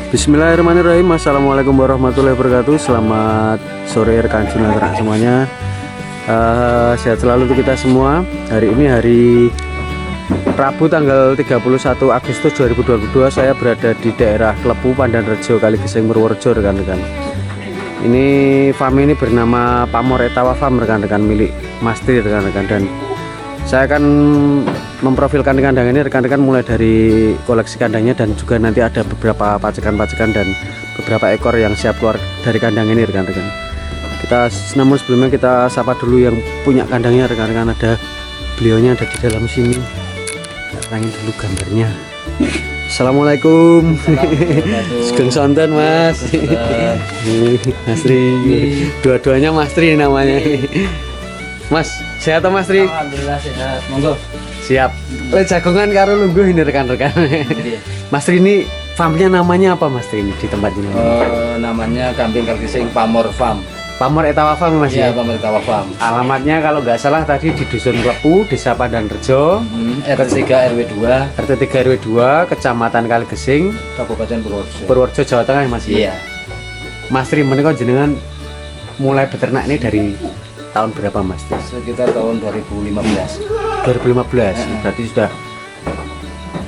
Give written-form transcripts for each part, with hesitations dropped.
Bismillahirrahmanirrahim. Assalamualaikum warahmatullahi wabarakatuh. Selamat sore rekan jurnal ternak semuanya. Sehat selalu untuk kita semua. Hari ini hari Rabu tanggal 31 Agustus 2022. Saya berada di daerah Klepu, Pandanrejo, Kaligeseng, Purworejo, rekan-rekan. Ini farm ini bernama Pamor Etawa Farm, rekan-rekan, milik Mas Tri, rekan-rekan. Dan saya akan memprofilkan kandang ini, rekan-rekan, mulai dari koleksi kandangnya dan juga nanti ada beberapa pacekan-pacekan dan beberapa ekor yang siap keluar dari kandang ini, rekan-rekan. Namun sebelumnya kita sapa dulu yang punya kandangnya, rekan-rekan. Ada beliaunya ada di dalam sini. Terangin dulu gambarnya. Assalamualaikum. Sugeng sonten, Mas. Mas Tri. Dua-duanya Mas Tri namanya. Mas, sehat toh, Mas Tri? Alhamdulillah sehat. Monggo. Siap. Le jagongan karo lungguh ini, rekan-rekan. Mas Tri, ini farmnya namanya apa, Mas Tri, ini di tempat ini? Namanya Kambing Kaligeseng Pamor Farm. Pamor Etawa Farm, Mas. Iya, Pamor Etawa Farm. Alamatnya kalau nggak salah tadi di Dusun Klepu, Desa Pandanrejo, RT 3 RW 2, RT 3 RW 2, Kecamatan Kaligeseng, Kabupaten Purworejo. Purworejo, Jawa Tengah, Mas. Iya. Mas Tri, menika jenengan mulai beternak ini dari tahun berapa, Mas? Sekitar tahun 2015. 2015. Berarti sudah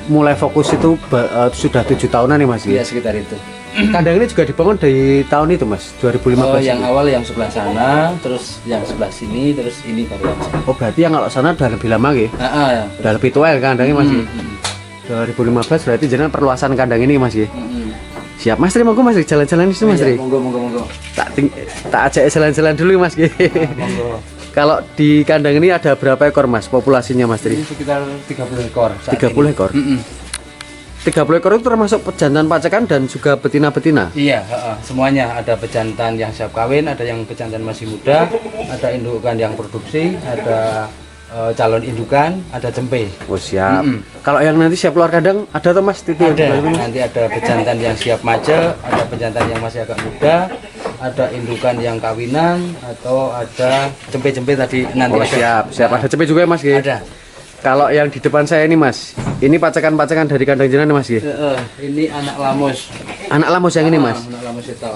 mulai fokus itu sudah 7 tahunan nih, Mas. Iya, sekitar itu. Kandang ini juga dibangun dari tahun itu, Mas, 2015. Yang awal yang sebelah sana, terus yang sebelah sini, terus ini baru aja. Oh, berarti yang kalau sana udah lebih lama ya? Ya. Udah lebih tua ya kandangnya, Mas. 2015 berarti jenengan perluasan kandang ini, Mas ya. Siap, Mas Tri, monggo, Mas, jalan-jalan di sini, Mas Tri. Monggo. Tak ajak jalan-jalan dulu, Mas. Monggo. Kalau di kandang ini ada berapa ekor, Mas, populasinya, Mas Tri? Ini sekitar 30 ekor. 30 ekor. 30 ekor itu termasuk pejantan pacekan dan juga betina-betina? Iya, semuanya. Ada pejantan yang siap kawin, ada yang pejantan masih muda, ada indukan yang produksi, ada calon indukan, ada cempe. Oh, siap. Kalau yang nanti siap keluar kandang ada tuh, Mas? Ada. Nanti ada pejantan yang siap mace, ada pejantan yang masih agak muda, ada indukan yang kawinan, atau ada cempe-cempe tadi nanti. Oh, siap. Ada cempe juga ya, Mas? Ada. Kalau yang di depan saya ini, Mas, ini pacekan-pacekan dari kandang jenengan, Mas? Ini anak lamus. Anak lamus yang ini, Mas? Anak lamus itu.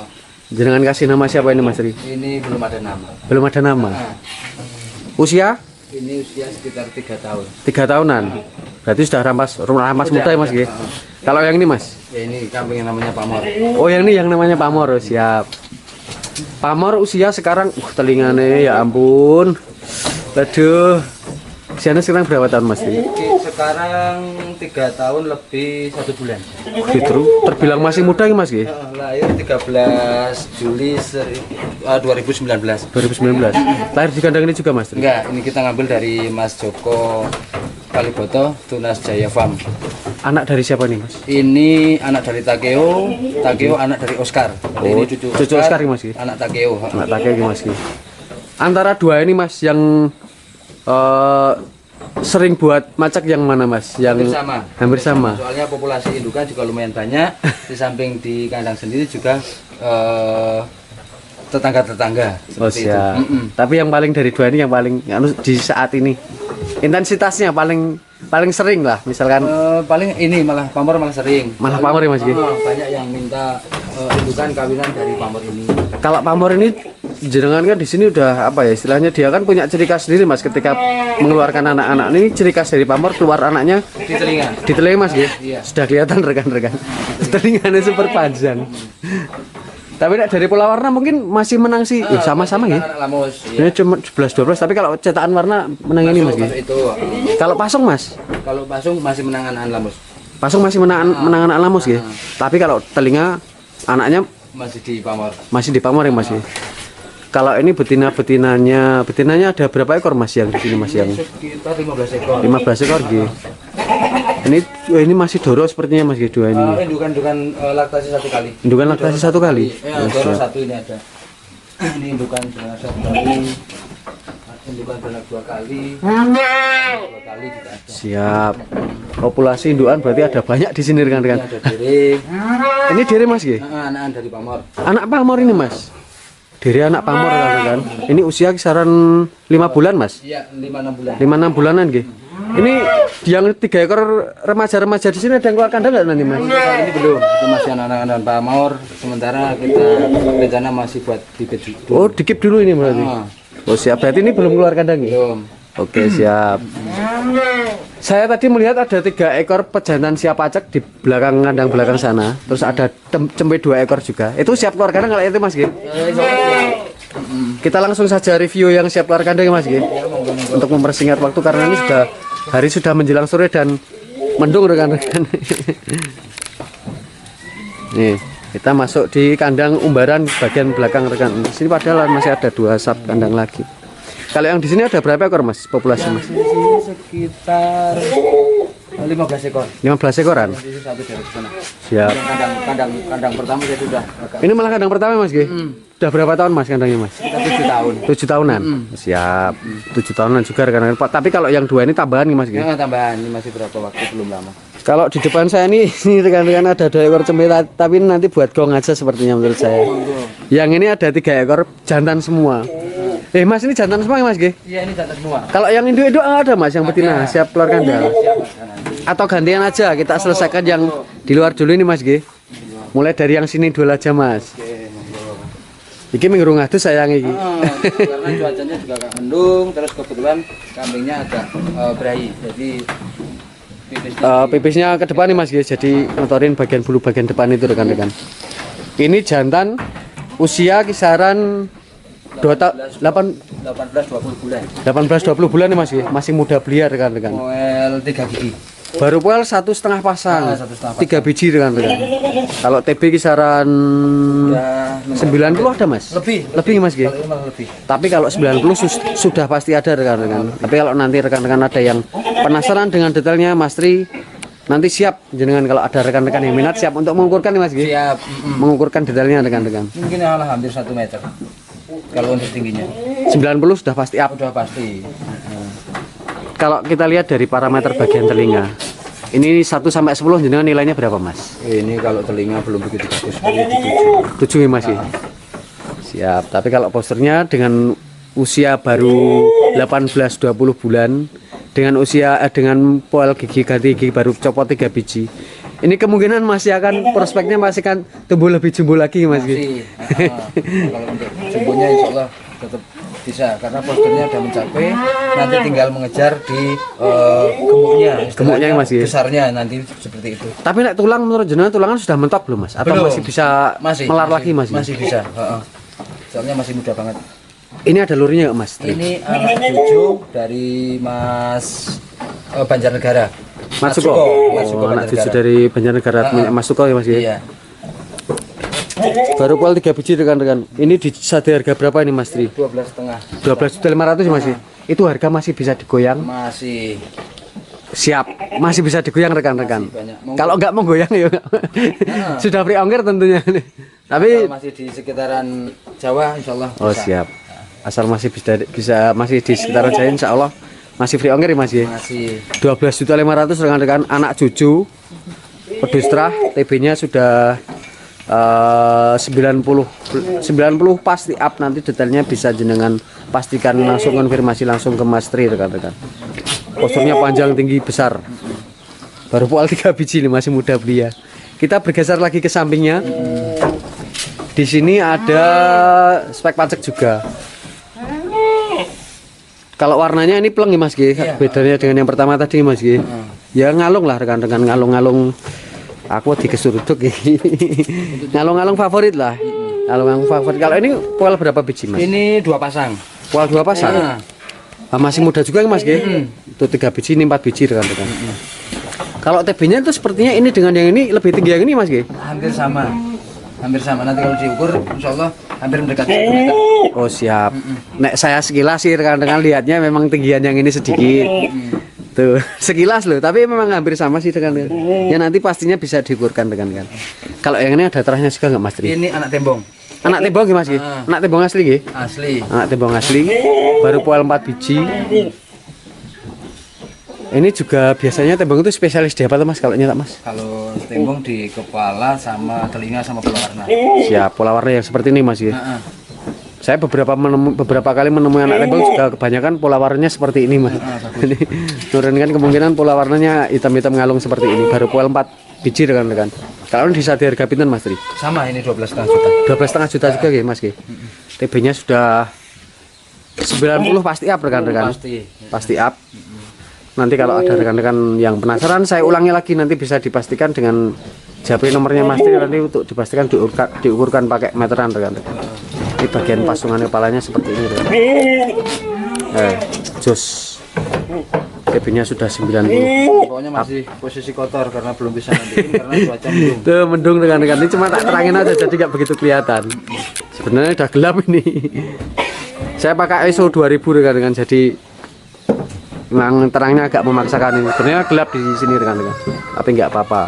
Jenengan kasih nama siapa ini, Mas Ri? Ini belum ada nama. Belum ada nama. Usia? Ini usia sekitar 3 tahun. 3 tahunan. Berarti sudah rampas muda ya, Mas? Kalau yang ini, Mas? Ya, ini kambing yang namanya Pamor. Oh, yang ini yang namanya Pamor. Oh, siap. Pamor usia sekarang, telinganya ya ampun. Aduh. Usianya sekarang berapa tahun, Mas? Sekarang 3 tahun lebih 1 bulan. Gitu. Terbilang masih muda ya, Mas? Lahir 13 Juli 2019. 2019. Lahir di kandang ini juga, Mas? Enggak, ini kita ngambil dari Mas Joko Kaliboto, Tunas Jaya Farm. Anak dari siapa nih, Mas? Ini anak dari Takeo anak dari Oscar. Ini cucu Oscar ya, Mas? Anak Takeo. Anak Takeo, Mas. Antara dua ini, Mas, yang sering buat macak yang mana, Mas? Yang hampir sama. Soalnya populasi indukan juga lumayan banyak. Di samping di kandang sendiri juga tetangga-tetangga. Oh, siap. Tapi yang paling dari dua ini yang paling di saat ini intensitasnya paling sering lah, misalkan paling ini malah Pamor malah sering. Malah Pamor ya, Mas? Banyak yang minta indukan kawinan dari Pamor ini. Kalau Pamor ini jenengan kan di sini udah apa ya, istilahnya dia kan punya ciri khas sendiri, Mas. Ketika mengeluarkan anak-anak ini, ciri khas dari Pamor keluar anaknya di telinga. Di telinga, Mas, ya? Iya. Sudah kelihatan, rekan-rekan. Telinganya super panjang. Tapi dari pola warna mungkin masih menang sih. Sama-sama ya. Anak lamus. Ini cuma 11-12, tapi kalau cetakan warna menang ini, Mas. Itu. Kalau pasung, Mas? Kalau pasung masih menang anak lamus. Pasung masih menang anak lamus ya. Tapi kalau telinga anaknya masih di Pamor. Masih di Pamor ya, Mas ya. Kalau ini betinanya ada berapa ekor, Mas, yang di sini, Mas, yang sekitar 15 ekor. 15 ekor gitu. Ini masih doro sepertinya, Mas, dua ini. Indukan laktasi 1 kali. Indukan laktasi 1 kali. Ya, doro 1 ini ada. Ini indukan beranak 1 kali. Indukan beranak 2 kali. 2 kali juga ada. Siap. Populasi indukan berarti ada banyak di sini, rekan-rekan. Ini ada diri. Ini diri, Mas, ya? Anak-anak dari Pamor. Anak Pamor ini, Mas. Diri anak Pamor, rekan-rekan. Ini usia kisaran 5 bulan, Mas. Iya, 5-6 bulan. 5-6 bulanan, nggih. Ini yang 3 ekor remaja-remaja di sini ada yang keluar kandang nggak nanti mas? Saat ini belum, itu masih anak-anak dan Pak Maur. Sementara kita rencana masih buat dikit dulu. Oh dikip dulu ini berarti. Oh siap, berarti ini belum keluar kandang ya? Belum. Oke siap. Saya tadi melihat ada 3 ekor pejantan siap pacak di belakang kandang belakang sana. Terus ada cempe 2 ekor juga. Itu siap keluar kandang kalau itu mas G? Kita langsung saja review yang siap keluar kandang ya mas G. Untuk mempersingkat waktu karena ini sudah hari sudah menjelang sore dan mendung rekan-rekan. Nih kita masuk di kandang umbaran bagian belakang rekan. Di sini padahal masih ada 2 sub kandang lagi. Kalau yang di sini ada berapa ekor mas populasi mas? Di sini sekitar 15 ekor. 15 ekoran. Di satu dari sana. Siap. Kandang pertama saya sudah agak Ini malah kandang pertama mas G. Udah berapa tahun mas kandangnya mas? kita 7 tahun. 7 tahunan. Siap. 7 tahunan juga rekan-rekan. Tapi kalau yang 2 ini tambahan nih mas G. Ya, tambahan ini masih berapa waktu belum lama. Kalau di depan saya ini rekan-rekan ada 2 ekor cempe tapi nanti buat gong aja sepertinya menurut saya. Yang ini ada 3 ekor jantan semua. Mas ini jantan semua ya mas G? Iya ini jantan semua. Kalau yang induk-induk ada mas yang betina siap keluar kandang. Siap ada nanti. Atau gantian aja kita selesaikan yang di luar dulu ini mas G. Mulai dari yang sini dulu aja mas. Iki minggu ngadu sayang iki. Karena cuacanya juga agak mendung, terus kebetulan kambingnya agak berahi, jadi pipisnya ke depan nih mas G. Jadi motorin bagian bulu bagian depan itu rekan-rekan. Ini jantan usia kisaran 18-20 bulan. 18-20 bulan nih mas G. Masih muda belia rekan-rekan. Moel 3 gigi. Baru poel 1,5 pasang, 3 biji rekan-rekan. Kalau TB kisaran Ya, 90 ada mas? Lebih mas G. Kalau ini malah lebih. Tapi kalau 90 sudah pasti ada rekan-rekan. Tapi kalau nanti rekan-rekan ada yang penasaran dengan detailnya Mas Tri, nanti siap jenengan kalau ada rekan-rekan yang minat siap untuk mengukurkan nih mas G. Siap. Mengukurkan detailnya rekan-rekan. Mungkin malah hampir 1 meter. Kalau untuk tingginya 90 sudah pasti up. udah pasti. Kalau kita lihat dari parameter bagian telinga, ini 1 sampai 10 jenengan nilainya berapa mas? Ini kalau telinga belum begitu bagus, ini di 7 ya mas ya? Siap, tapi kalau posturnya dengan usia baru 18-20 bulan, dengan usia dengan poel gigi ganti gigi baru copot 3 biji, ini kemungkinan masih akan prospeknya masih akan tumbuh lebih jumbo lagi mas. masih. Kalau untuk jumbonya insya Allah tetap bisa karena posturnya udah mencapai, nanti tinggal mengejar di gemuknya mas ya? Besarnya nanti seperti itu. Tapi nek tulang menurut jenengan tulangan sudah mentok belum mas? Atau Belum. masih bisa melar lagi mas? Masih bisa. Soalnya masih muda banget. Ini ada lurinya nggak mas? Ini anak cucu dari Mas Banjarnegara. Mas Suko. Oh, anak cucu dari Banjarnegara punya Mas Suko ya mas ya? Iya. Baru poel 3 biji rekan-rekan. Ini di harga berapa ini mas Tri? 12,5. 12.500 mas ya? Itu harga masih bisa digoyang? Masih. Siap, masih bisa digoyang rekan-rekan. Banyak. Kalau nggak mau goyang ya nggak. Sudah free ongkir tentunya. Tapi Kalau masih di sekitaran Jawa insya Allah oh bisa. siap. Asal masih bisa masih di sekitaran Jaya insya Allah masih free ongkir ya mas ya? Masih 12.500 rekan-rekan anak cucu pedus terah, TB-nya sudah 90 pasti up, nanti detailnya bisa jenengan pastikan langsung konfirmasi langsung ke Mas Tri rekan-rekan. Posturnya panjang tinggi besar. Baru poal 3 biji nih, masih muda belia. Kita bergeser lagi ke sampingnya. Di sini ada spek pacek juga. Kalau warnanya ini pleng ya Mas G. Bedanya dengan yang pertama tadi Mas G. Ya ngalung lah rekan-rekan, ngalung-ngalung. Aku dikesuruduk ini. Ngalung-ngalung favorit lah. Ngalung-ngalung favorit. Kalau ini poel berapa biji Mas? ini 2 pasang. Poel 2 pasang. Masih muda juga Mas G. Itu 3 biji, ini 4 biji rekan-rekan. Kalau TB-nya itu sepertinya ini dengan yang ini lebih tinggi yang ini Mas G. Hampir sama. Hampir sama, nanti kalau diukur insya Allah hampir mendekati 1 meter. Oh siap. Nek saya sekilas sih rekan-rekan lihatnya memang tinggian yang ini sedikit. Tuh, sekilas loh, tapi memang hampir sama sih rekan-rekan. Ya nanti pastinya bisa diukurkan rekan-rekan. Kalau yang ini ada terahnya juga nggak Mas Tri? Ini anak tembong. Anak tembong ya Mas G? Anak tembong asli G? Asli. Anak tembong asli. Baru poel 4 biji. Ini juga biasanya tembong itu spesialis di apa tuh Mas kalau nyetak Mas? Kalau tembong di kepala sama telinga sama pola warna. Siap, pola warna yang seperti ini Mas ya. Saya beberapa kali menemui anak lembel juga kebanyakan pola warnanya seperti ini mas. Ini menurunkan kemungkinan pola warnanya hitam-hitam ngalung seperti ini. Baru poel 4 biji rekan-rekan. Kalau ini bisa di harga pinten mas Tri? Sama ini 12,5 juta. 12,5 juta juga ya mas. TB-nya sudah 90 pasti up rekan-rekan. Pasti up. Nanti kalau ada rekan-rekan yang penasaran, saya ulangi lagi, nanti bisa dipastikan dengan japri nomornya mas Tri, nanti untuk dipastikan diukurkan pakai meteran rekan-rekan. Ini bagian pasungan kepalanya seperti ini jos TB-nya sudah 90. Pokoknya masih posisi kotor karena belum bisa mandiin karena cuaca mendung. Tuh mendung rekan-rekan, ini cuma tak terangin aja jadi nggak begitu kelihatan. Sebenarnya udah gelap ini. Saya pakai ISO 2000 rekan-rekan, jadi memang terangnya agak memaksakan ini. Sebenarnya gelap di sini rekan-rekan, tapi nggak apa-apa.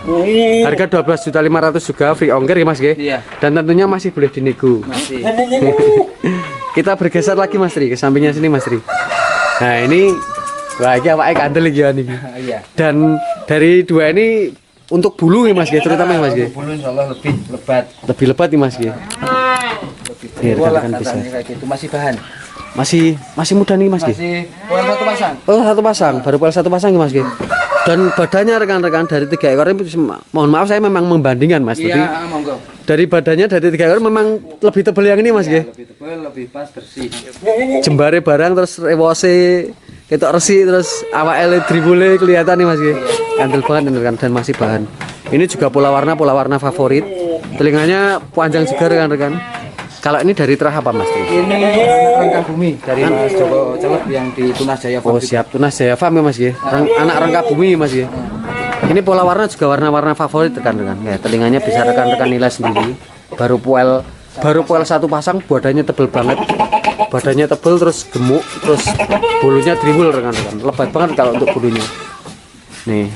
Harga 12.500.000 juga, free ongkir ya mas G. Iya. Dan tentunya masih boleh dinego. Masih. Kita bergeser lagi mas Tri, ke sampingnya sini mas Tri. Nah ini, wah ini apa kandel lagi nih. Iya. Dan dari dua ini untuk bulu nih mas G, terutama ya mas G. Bulu insya Allah lebih lebat. Lebih lebat nih mas G. Lebih rekan-rekan bisa. Kayak gitu masih bahan. Masih muda nih mas G. Masih poel 1 pasang. Oh 1 pasang, baru poel 1 pasang ya mas G. Dan badannya rekan-rekan dari 3 ekor ini, mohon maaf saya memang membandingkan mas. Iya, monggo. Dari badannya dari 3 ekor memang lebih tebal yang ini mas G. Lebih tebal, lebih pas, bersih. Jembare barang terus rewose ketok resi terus awake dribule kelihatan nih mas G. Kandel banget rekan, dan masih bahan. Ini juga pola warna favorit. Telinganya panjang juga rekan-rekan. Kalau ini dari terah apa mas Tri? Ini rangka bumi dari Mas Joko Celep yang di Tunas Jaya Farm. Oh siap, Tunas Jaya Farm ya mas G. Anak rangka bumi mas G. Ini pola warna juga warna-warna favorit rekan-rekan. Ya, telinganya bisa rekan-rekan nilai sendiri. Baru poel 1 pasang, badannya tebel banget. Badannya tebel terus gemuk, terus bulunya dribul rekan-rekan. Lebat banget kalau untuk bulunya. Nih.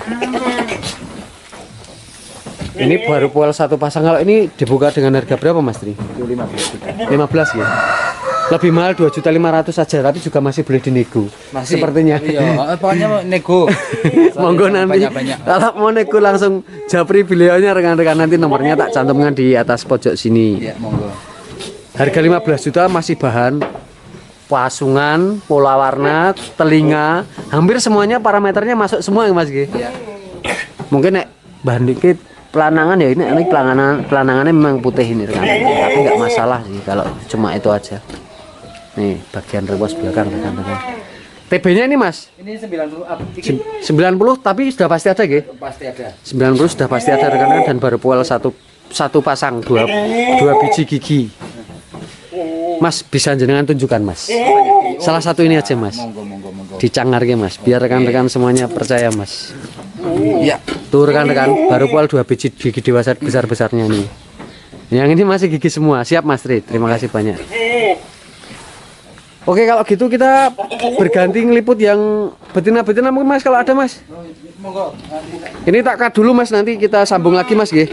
Ini baru poel 1 pasang. Kalau ini dibuka dengan harga berapa mas Tri? 15 ya. Lebih mahal 2.500.000 saja, tapi juga masih boleh dinego. Masih. Sepertinya. Iya, pokoknya nego. Monggo nanti banyak. kalau mau nego langsung japri beliaunya rekan-rekan, nanti nomornya tak cantumkan di atas pojok sini. Iya, monggo. Harga 15 juta masih bahan, pasungan, pola warna, telinga, hampir semuanya parameternya masuk semua ya mas G. Iya. Mungkin nek bahan dikit pelanangan ya, ini pelanangannya memang putih ini rekan-rekan, tapi nggak masalah sih kalau cuma itu aja. Nih bagian rewas belakang rekan-rekan. TB-nya ini mas? Ini 90 up. 90 tapi sudah pasti ada gitu? Pasti ada. 90 sudah pasti ada rekan-rekan, dan baru poel satu pasang, dua biji gigi. Mas bisa jenengan tunjukkan mas. Salah satu ini aja mas. Monggo. Dicangarke mas, biar rekan-rekan semuanya percaya mas. Iya. Tuh rekan-rekan, baru poel 2 biji gigi dewasa besar-besarnya nih. Yang ini masih gigi semua. Siap mas Tri, terima kasih banyak. Oke kalau gitu kita berganti ngeliput yang betina-betina mungkin mas, kalau ada mas. Monggo. Ini tak cut dulu mas, nanti kita sambung lagi mas G.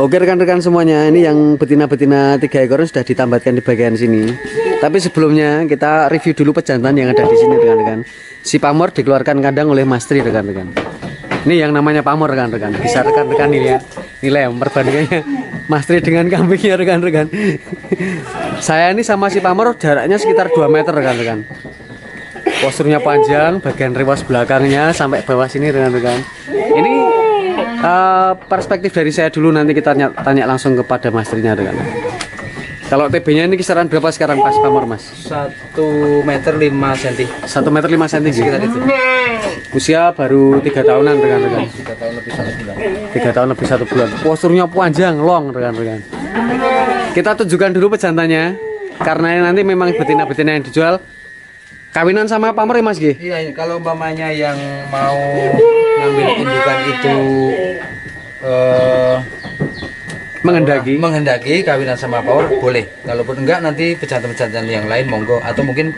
Oke rekan-rekan semuanya, ini yang betina-betina 3 ekor sudah ditambatkan di bagian sini. Tapi sebelumnya kita review dulu pejantan yang ada di sini rekan-rekan. Si pamor dikeluarkan kandang oleh Mas Tri rekan-rekan. Ini yang namanya pamor rekan-rekan. Bisa rekan-rekan nilai perbandingannya Mas Tri dengan kambingnya rekan-rekan. Saya ini sama si pamor jaraknya sekitar 2 meter rekan-rekan. Posturnya panjang, bagian rewas belakangnya sampai bawah sini rekan-rekan. Ini perspektif dari saya dulu, nanti kita tanya langsung kepada Mas Trinya rekan-rekan. Kalau TB-nya ini kisaran berapa sekarang pas pamor mas? 1 meter 5 cm. 1 meter 5 cm Sekitar itu. Usia baru 3 tahunan rekan-rekan. 3 tahun lebih 1 bulan. 3 tahun lebih 1 bulan. Posturnya panjang, long rekan-rekan. Kita tunjukkan dulu pejantannya, karena nanti memang betina-betina yang dijual kawinan sama pamor ya mas G? Iya, ini kalau umpamanya yang mau ngambil indukan itu menghendaki kawinan sama pamor boleh. Kalaupun enggak, nanti pejantan-pejantan yang lain monggo, atau mungkin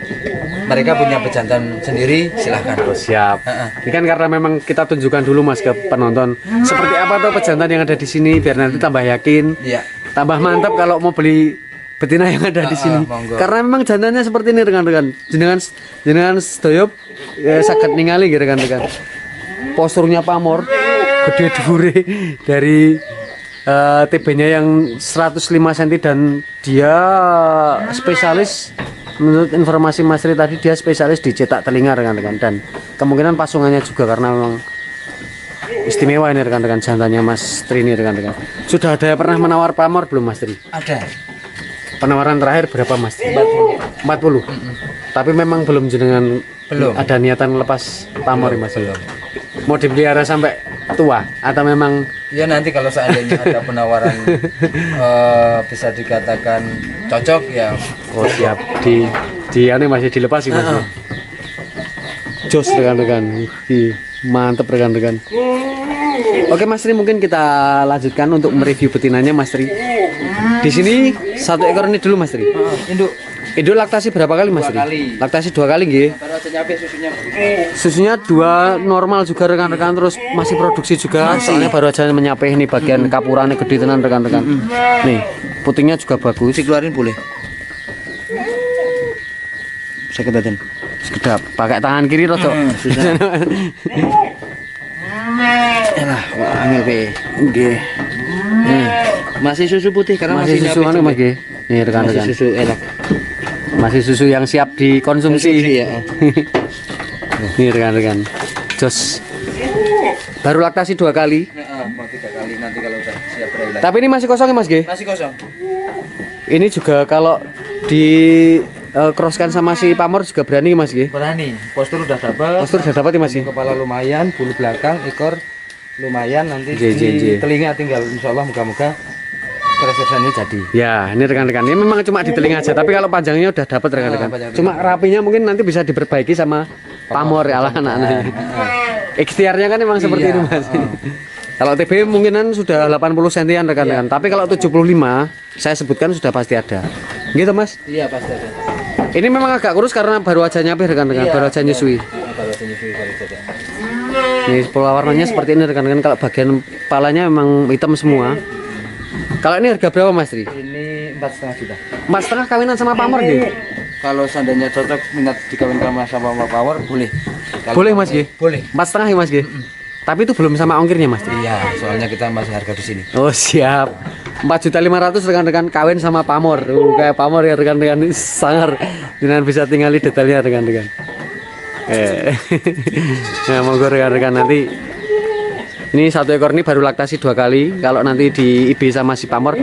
mereka punya pejantan sendiri silahkan. Oh, siap. Ini kan karena memang kita tunjukkan dulu mas ke penonton seperti apa tuh pejantan yang ada di sini, biar nanti tambah yakin. Iya. Tambah mantap kalau mau beli betina yang ada di sini. Karena memang jantannya seperti ini rekan-rekan. Jenengan sedoyo saged ningali rekan-rekan. Posturnya pamor, gede dhuwure dari TB-nya yang 105 cm dan dia spesialis, menurut informasi Mas Tri tadi, dia spesialis dicetak telinga rekan-rekan, dan kemungkinan pasungannya juga karena memang istimewa ini rekan-rekan, jantannya Mas Tri ini rekan-rekan. Sudah ada yang pernah menawar pamor belum Mas Tri? Ada. Penawaran terakhir berapa Mas Tri? 40. Tapi memang belum jenengan Belum. ada niatan lepas pamor ya, Mas? Belum. Mau dipelihara sampai tua atau memang Ya nanti kalau seandainya ada penawaran bisa dikatakan cocok ya. oh siap di ane masih dilepas sih Mas. Jos rekan-rekan. Mantap rekan-rekan. Oke Mas Tri, mungkin kita lanjutkan untuk mereview betinanya Mas Tri. Di sini satu ekor ini dulu Mas Tri. Induk. Induk laktasi berapa kali Mas Tri? 2 kali. Laktasi 2 kali nggih. Baru aja nyampe susunya. Susunya 2 normal juga rekan-rekan, terus masih produksi juga. Soalnya baru aja menyapih nih bagian kapurannya gede tenan rekan-rekan. Nih, putingnya juga bagus. Dikeluarin boleh. Sakit aja. Sekedap, pakai tangan kiri rodok. Elah, angel pe. Nggih. Masih susu putih karena Masih masih susu ane Mas nggih. Nih Masih rekan-rekan. susu enak. Masih susu yang siap dikonsumsi. Konsumsi, ya. Nih rekan-rekan. Jos. Baru laktasi 2 kali. Mau 3 kali nanti kalau udah siap berai lagi. Tapi ini masih kosong ya Mas nggih? Masih kosong. Ini juga kalau di crosskan sama si pamor juga berani Mas nggih? Berani. Postur udah dapat. Postur udah dapat ya Mas nggih? Kepala lumayan, bulu belakang, ekor lumayan, nanti J. di telinga tinggal insya Allah moga-moga keresesannya jadi. Ya, ini rekan-rekan, ini memang cuma di telinga aja, tapi kalau panjangnya udah dapat rekan-rekan. panjang Cuma rapinya mungkin nanti bisa diperbaiki sama pamor ya lah anak-anaknya. Ikhtiarnya kan memang seperti Iya, itu Mas. Kalau TB mungkinan sudah 80 cm rekan-rekan, tapi kalau 75 saya sebutkan sudah pasti ada. Gitu Mas. Iya pasti ada. Ini memang agak kurus karena baru aja nyapih rekan-rekan, baru aja nyusui. Baru aja nyusui baru saja. Nih pola warnanya seperti ini rekan-rekan, kalau bagian kepalanya memang hitam semua. Kalau ini harga berapa Mas Tri? Ini 4,5 juta. 4,5 kawinan sama pamor nggih? Kalau seandainya cocok minat dikawinkan sama power boleh. Kalau Boleh Mas nggih? Boleh. 4,5 ya Mas nggih? Tapi itu belum sama ongkirnya Mas Tri. Iya, soalnya kita masih harga di sini. Oh siap. 4.500.000 rekan-rekan, kawin sama pamor. Kayak pamor ya rekan-rekan, ini sangar. Jangan bisa tinggali detailnya rekan-rekan. Ya monggo rekan-rekan, nanti ini satu ekor ini baru laktasi 2 kali. Kalau nanti di IB sama si pamor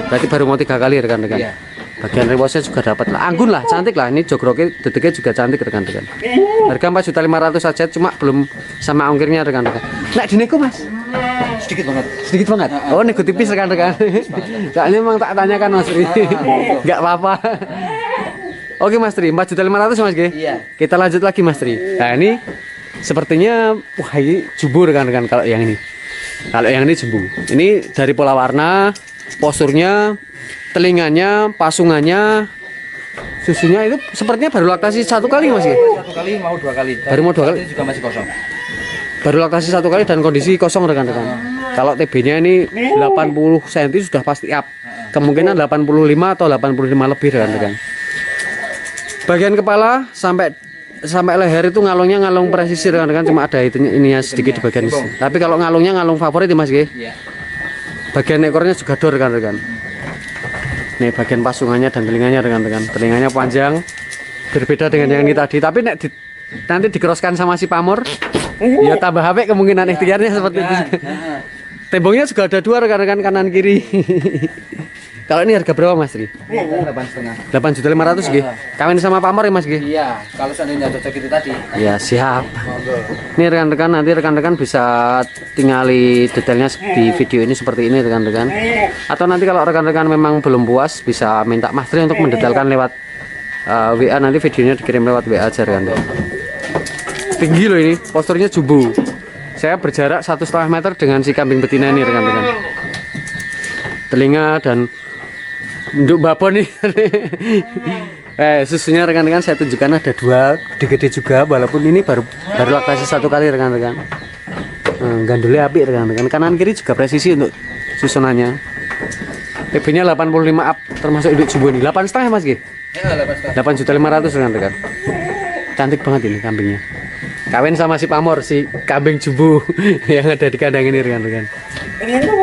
berarti baru mau 3 kali rekan-rekan. Iya. Bagian rewosnya juga dapat lah, anggun lah, cantik lah. Ini jogroknya dedeknya juga cantik rekan-rekan. Harga 4.500.000 saja, cuma belum sama ongkirnya rekan-rekan. Nah di neko Mas, Sedikit banget. sedikit banget. Oh nego tipis rekan-rekan. Soalnya memang tak tanyakan Mas Tri. Nggak apa-apa. Oke Mas Tri, 4.500.000 Mas G. Iya. Kita lanjut lagi Mas Tri. Nah ini sepertinya wah ini jumbo rekan-rekan kalau yang ini. Kalau yang ini jumbo. Ini dari pola warna, posturnya, telinganya, pasungannya, susunya itu sepertinya baru laktasi 1 kali Mas G. 1 kali mau 2 kali. Baru mau 2 kali. Ini juga masih kosong. Baru laktasi 1 kali dan kondisi kosong rekan-rekan. Kalau TB-nya ini 80 cm sudah pasti up. Kemungkinan 85 atau 85 lebih rekan-rekan. Bagian kepala sampai leher itu ngalungnya ngalung presisi rekan-rekan, cuma ada ininya sedikit di bagian sini. Tapi kalau ngalungnya ngalung favorit ya Mas G. Iya. Bagian ekornya juga dor rekan-rekan. Nih bagian pasungannya dan telinganya rekan-rekan. Telinganya panjang, berbeda dengan yang ini tadi. Tapi nanti dikeroskan sama si pamor, ya tambah HP kemungkinan ikhtiarnya seperti itu. Tembongnya juga ada 2 rekan-rekan, kanan kiri. Kalau ini harga berapa Mas Tri? 8,5. 8.500.000 nggih. Kawin sama pamor ya Mas nggih? Iya, kalau seandainya cocok itu tadi. Ya siap. Monggo. Ini rekan-rekan, nanti rekan-rekan bisa tinggali detailnya di video ini seperti ini rekan-rekan. Atau nanti kalau rekan-rekan memang belum puas bisa minta Mas Tri untuk mendetailkan lewat WA, nanti videonya dikirim lewat WA aja rekan-rekan. Tinggi loh ini, posturnya jumbo. Saya berjarak 1,5 meter dengan si kambing betina ini rekan-rekan. Telinga dan induk babon nih. Susunya rekan-rekan saya tunjukkan ada 2 gede-gede juga, walaupun ini baru laktasi 1 kali rekan-rekan. Gandulnya api rekan-rekan, kanan kiri juga presisi untuk susunannya. TB-nya 85 up termasuk induk jumbo ini. 8,5 Mas G. Ya, 8.500.000 rekan-rekan. Cantik banget ini kambingnya. Kawin sama si pamor, si kambing jumbo yang ada di kandang ini rekan-rekan.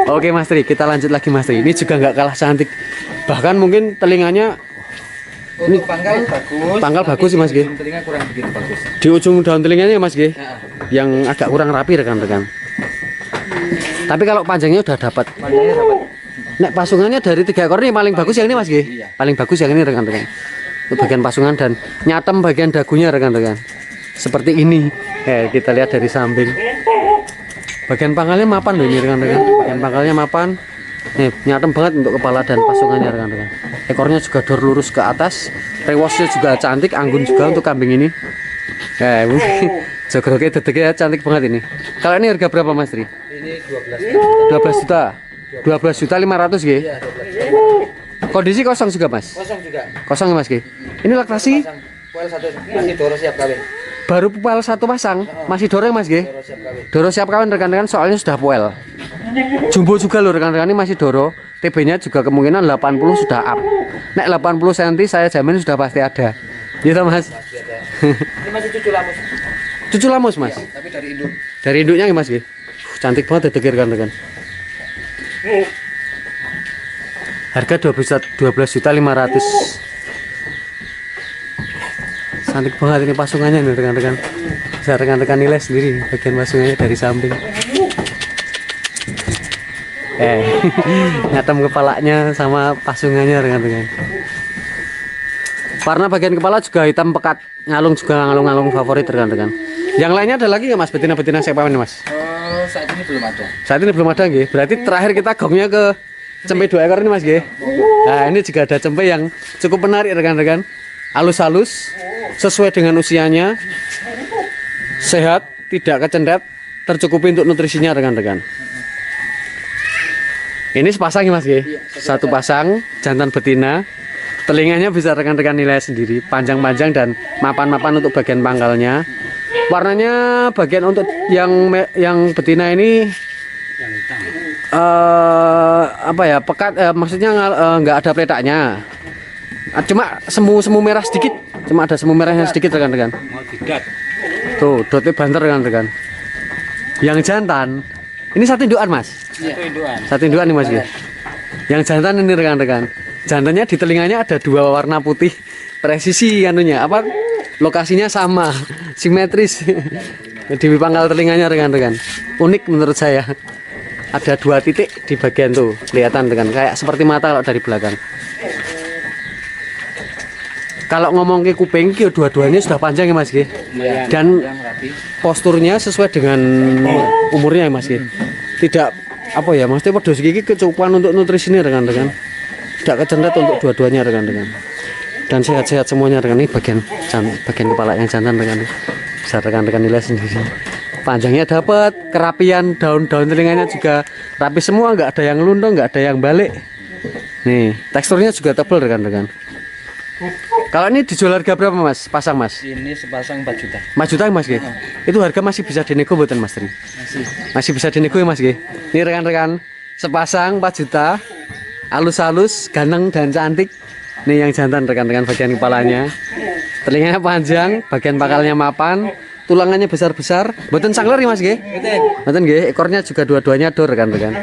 Oke Mas Tri, kita lanjut lagi Mas Tri. Ini juga nggak kalah cantik. Bahkan mungkin telinganya Untuk pangkal bagus. Pangkal bagus sih, Mas G. Ujung telinga kurang begitu bagus. di ujung daun telinganya ya Mas G, Nah, yang agak kurang rapi rekan-rekan. Tapi kalau panjangnya udah dapat. panjangnya dapat. Nek pasungannya dari 3 ekor ini paling bagus yang ini Mas G. Iya. Paling bagus yang ini rekan-rekan. Untuk bagian pasungan dan nyatem bagian dagunya rekan-rekan. Seperti ini. Kita lihat dari samping. Bagian pangkalnya mapan loh ini rekan-rekan. Bagian pangkalnya mapan. Nyatem banget untuk kepala dan pasungannya rekan-rekan. Ekornya juga dor lurus ke atas. Rewosnya juga cantik, anggun juga untuk kambing ini. Jogroknya dedeknya cantik banget ini. Kalau ini harga berapa Mas Tri? Ini 12. 12 juta. 12 juta 500 G. Iya, 12. Kondisi kosong juga Mas. Kosong juga. Kosong ya Mas G. Ini laktasi Pasang poel 1 masih doro siap kawin. baru puel 1 pasang, masih dorong Mas G. Doro siap kawin. Doro siap kawin rekan-rekan, soalnya sudah puel. Jumbo juga loh rekan-rekan, ini masih doro. TB-nya juga kemungkinan 80 sudah up. Nek 80 cm saya jamin sudah pasti ada. Gitu Mas. Masih ada. Ini masih cucu lamus. Cucu lamus Mas. Tapi dari induk. Dari induknya ya Mas G. Cantik banget ya rekan-rekan. Harga 12 juta 500. Cantik banget ini pasungannya nih rekan-rekan. Bisa rekan-rekan nilai sendiri bagian pasungannya dari samping. Nyatem kepalanya sama pasungannya rekan-rekan. Warna bagian kepala juga hitam pekat, ngalung juga ngalung-ngalung favorit rekan-rekan. Yang lainnya ada lagi nggak Mas, betina-betina siapa ini Mas? Saat ini belum ada. Saat ini belum ada nggih. Berarti terakhir kita gongnya ke cempe 2 ekor ini Mas nggih. Nah, ini juga ada cempe yang cukup menarik rekan-rekan. Halus-halus, sesuai dengan usianya. Sehat, tidak kecendret, tercukupi untuk nutrisinya rekan-rekan. Ini sepasang ya Mas nggih. Satu pasang jantan betina. Telinganya bisa rekan-rekan nilai sendiri, panjang-panjang dan mapan-mapan untuk bagian pangkalnya. Warnanya bagian untuk yang betina ini Yang hitam. apa ya, pekat, maksudnya nggak ada pletaknya. Cuma semu merah sedikit, cuma ada semu merahnya sedikit rekan-rekan. Mau didat. Tuh dotnya banter rekan-rekan. Yang jantan ini satu indukan Mas, Satu induan. satu indukan nih Mas ya. Yang jantan ini rekan-rekan, jantannya di telinganya ada 2 warna putih, presisi anunya apa, lokasinya sama, simetris. Di pangkal telinganya rekan-rekan, unik menurut saya. Ada 2 titik di bagian tuh, kelihatan dengan kayak seperti mata kalau dari belakang. Kalau ngomong ke kuping, dua-duanya sudah panjang ya Mas G. Dan Yang rapi. posturnya sesuai dengan umurnya ya Mas G. Tidak apa ya, maksudnya pedos gigi kecukupan untuk nutrisi ini rekan-rekan. Tidak kecendret untuk dua-duanya rekan-rekan. Dan sehat-sehat semuanya rekan. Ini bagian kepala yang jantan rekan. Bisa rekan-rekan nilai sendiri. Panjangnya dapat, kerapian daun-daun telinganya juga rapi semua, nggak ada yang luntur, nggak ada yang balik. Nih, teksturnya juga tebal rekan-rekan. Kalau ini dijual harga berapa Mas? Pasang Mas? Ini sepasang 4 juta. 4 juta ya Mas G? Itu harga masih bisa dinego buatan Mas Tri? Masih bisa dinego ya Mas G? Ini rekan-rekan, sepasang 4 juta, halus-halus, ganteng dan cantik. Nih yang jantan rekan-rekan, bagian kepalanya, telinganya panjang, bagian pangkalnya mapan, tulangannya besar-besar. Buatan sangler ya Mas G? Buatan G, ekornya juga dua-duanya dor rekan-rekan.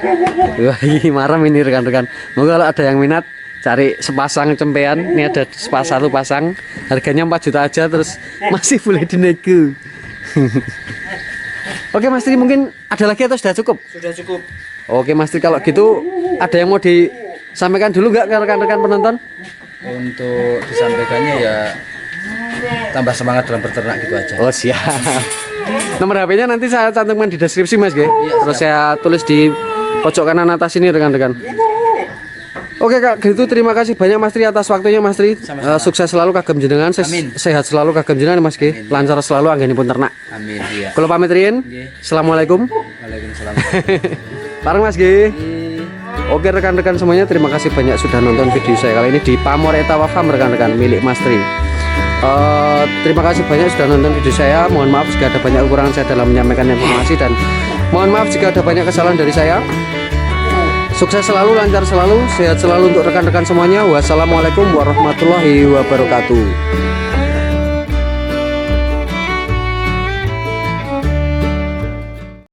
Wah, marem ini rekan-rekan. Moga kalau ada yang minat, cari sepasang cempean. Ini ada satu pasang, harganya 4 juta aja, terus masih boleh dinego. Oke Mas Tri, mungkin ada lagi atau sudah cukup? Sudah cukup. Oke Mas Tri, kalau gitu ada yang mau disampaikan dulu nggak ke rekan-rekan penonton? Untuk disampaikannya ya tambah semangat dalam berternak gitu aja. Oh siap. Nomor HP-nya nanti saya cantumkan di deskripsi Mas G. Terus saya tulis di pojok kanan atas ini rekan-rekan. Oke Kak, gitu terima kasih banyak Mas Tri atas waktunya Mas Tri. Sukses selalu kagem jenengan, Amin. sehat selalu kagem jenengan Mas G. Lancar selalu anggenipun ternak. Amin. Iya. Kalau pamit riyen. Assalamualaikum. Waalaikumsalam. Bareng Mas G. Oke rekan-rekan semuanya, terima kasih banyak sudah nonton video saya kali ini di Pamor Etawa Farm rekan-rekan milik Mas Tri. Terima kasih banyak sudah nonton video saya. Mohon maaf jika ada banyak kekurangan saya dalam menyampaikan informasi, dan mohon maaf jika ada banyak kesalahan dari saya. Sukses selalu, lancar selalu, sehat selalu untuk rekan-rekan semuanya. Wassalamualaikum warahmatullahi wabarakatuh.